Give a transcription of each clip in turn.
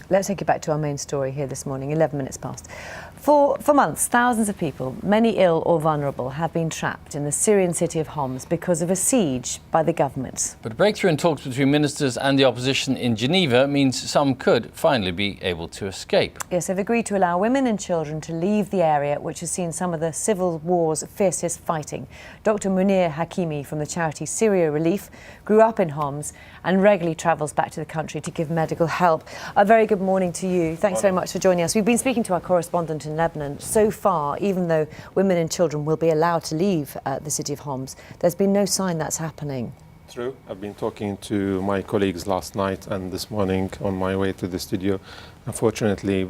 Let's take you back to our main story here this morning, 11 minutes past. For months, thousands of people, many ill or vulnerable, have been trapped in the Syrian city of Homs because of a siege by the government. But a breakthrough in talks between ministers and the opposition in Geneva means some could finally be able to escape. Yes, they've agreed to allow women and children to leave the area, which has seen some of the civil war's fiercest fighting. Dr. Munir Hakimi from the charity Syria Relief grew up in Homs and regularly travels back to the country to give medical help. A very good morning to you. Thanks very much for joining us. We've been speaking to our correspondent in Lebanon. So far, even though women and children will be allowed to leave the city of Homs, there's been no sign that's happening. True. I've been talking to my colleagues last night and this morning on my way to the studio. Unfortunately,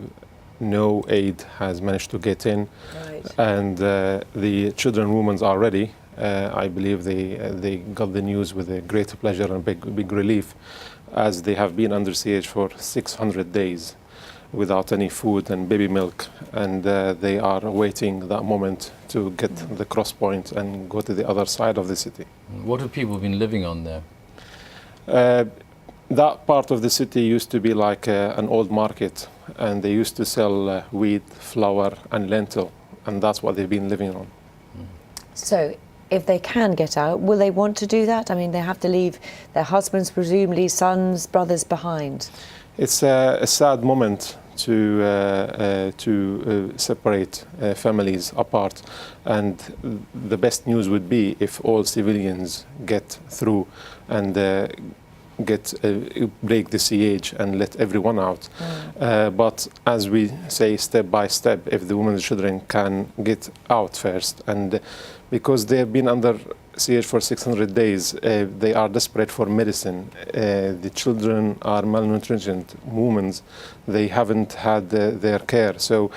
no aid has managed to get in. Right. And the children and women are ready. I believe they got the news with a great pleasure and big relief, as they have been under siege for 600 days without any food and baby milk, and they are awaiting that moment to get the cross point and go to the other side of the city. What have people been living on there? That part of the city used to be like an old market, and they used to sell wheat, flour and lentil, and that's what they've been living on. So, if they can get out, will they want to do that? I mean, they have to leave their husbands, presumably sons, brothers behind. It's a sad moment to separate families apart, and the best news would be if all civilians get through and break the siege and let everyone out. But as we say, step by step, if the women and children can get out first, and because they have been under siege for 600 days, they are desperate for medicine. The children are malnutrition. Women, they haven't had their care. So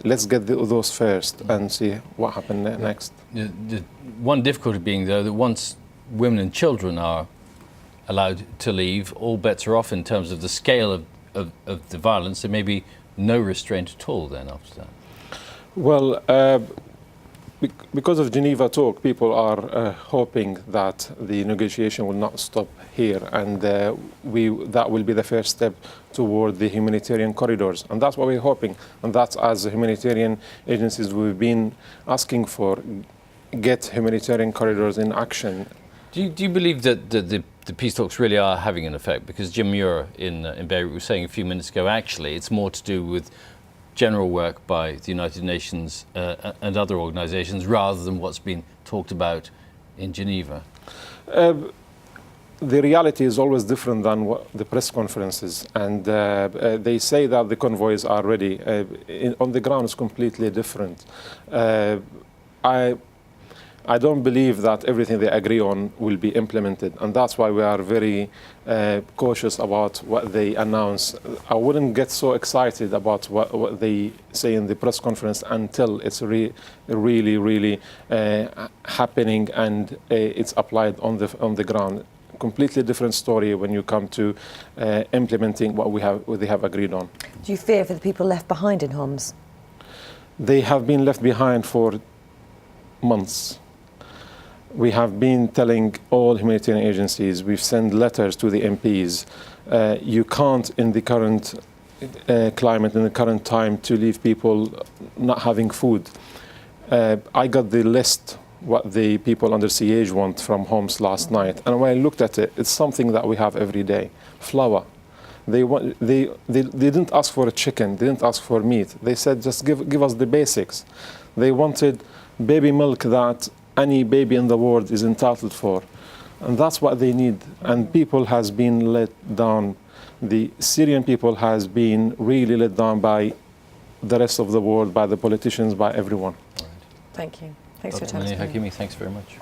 let's get those first and see what happens next. The one difficulty being, though, that once women and children are allowed to leave, all bets are off in terms of the scale of the violence. There may be no restraint at all then after that. Well, because of Geneva talk, people are hoping that the negotiation will not stop here, and that will be the first step toward the humanitarian corridors. And that's what we're hoping. And that's, as humanitarian agencies, we've been asking for, get humanitarian corridors in action. Do you believe that the peace talks really are having an effect? Because Jim Muir in Beirut was saying a few minutes ago, actually, it's more to do with general work by the United Nations and other organisations rather than what's been talked about in Geneva. The reality is always different than what the press conferences, and they say that the convoys are ready. On the ground, it's completely different. I don't believe that everything they agree on will be implemented, and that's why we are very cautious about what they announce. I wouldn't get so excited about what they say in the press conference until it's really happening and it's applied on the ground. Completely different story when you come to implementing what they have agreed on. Do you fear for the people left behind in Homs? They have been left behind for months. We have been telling all humanitarian agencies, we've sent letters to the MPs. You can't, in the current climate, in the current time, to leave people not having food. I got the list what the people under siege want from Homs last night, and when I looked at it, it's something that we have every day. Flour. They didn't ask for a chicken, they didn't ask for meat. They said, just give us the basics. They wanted baby milk that any baby in the world is entitled for. And that's what they need. And people has been let down. The Syrian people has been really let down by the rest of the world, by the politicians, by everyone. Thank you. Thanks for Dr. your time. Hakimi, thanks very much.